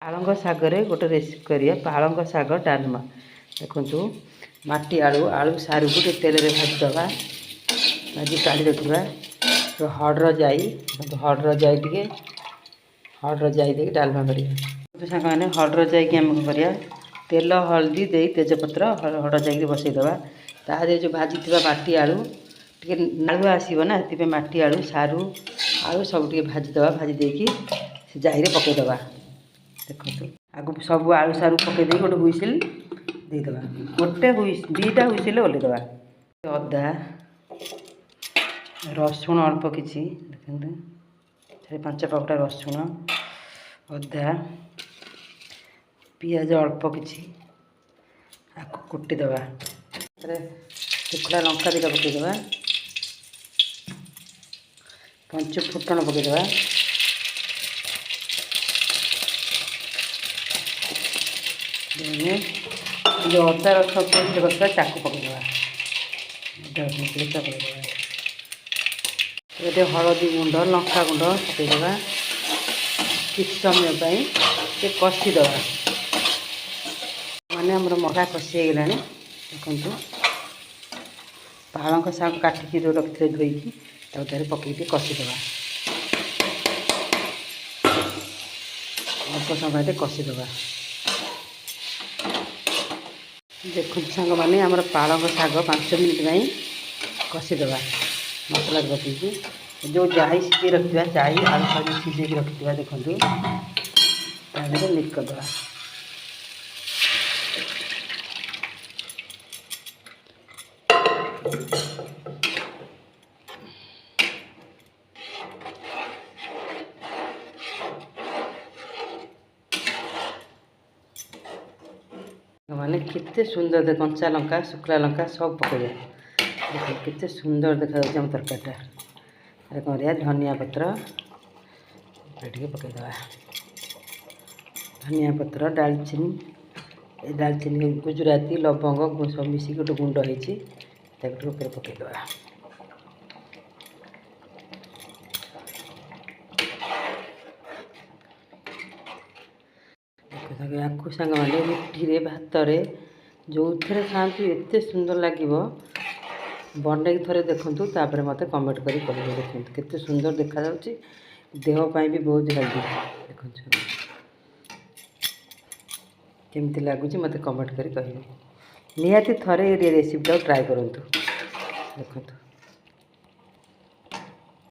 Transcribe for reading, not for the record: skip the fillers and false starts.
पालंग शागर गोटे रेसिपी करिए पालंग शाग डालमा देखु माटी आलू आलू सारू को तेल में भाजीदवा भाजी काढ़ी रखा तो हड़र जाई टे हड़र जाई दे डालमा करिए सांग मैंने हड़र जाई आम करिया तेल हल्दी दे तेजपत्र हड़र जाई बसईदे तादे जो भाजी माटी आलू टे नालुआ आसो ना से माटी आलू सारू आलू सब भाजीदे भाजी देकी से जाई पकईदे देखो आगु सब आलू सारू पकई गोटे हुईसिल देदेबा गोटे दुईटा हुईसिल ओल्लैदेबा अदा रसुण अल्प किसी देखते 4-5 पाउटा रसुण अदा पियाज अल्प किसी आपको कुटिदेबा शुखला लंका दुटा पकईदेबा पंच फुटण पकईदेबा जो अदा रस पेस्ट करता चाकू पकईदेबा पकईदेबा हलदी गुंड लंका गुंड पकईदेबा किछ समय कषिदेबा माने आमर मसला कषि हो गलानी देखु पालंग शाग काटिकी जो रखी धोईकी पकईकी कषिदेबा अल्प समय कषिदेबा देखो सांग मैंने आमर पालंग शाग 5 मिनट में कषिदेबा मसला पकईकी जो जाई सीझे रखा जाई आलू साग सीझे रखा देखो मिक्स करदेबा माने कितने सुंदर दे कंचा लंका शुखला लंका सब पकड़े देखो कितने सुंदर देखा तरकारीटा करिया धनिया पत्र पकईदे धनिया पत्र डालचीनी गुजराती लवंग सब मिसिक गोटे गुंड होती पकईदे आपको सांग मैंने रुटी भात जो थे खाती एत सुंदर लगे बन थे देखूँ तापर मत कमेंट करें देखते केते सुंदर देखा देहपाई भी बहुत हेल्दी देखो केमती लगुच मत कमेंट करें निहाती थे रेसिपीटा ट्राए करूँ देखो।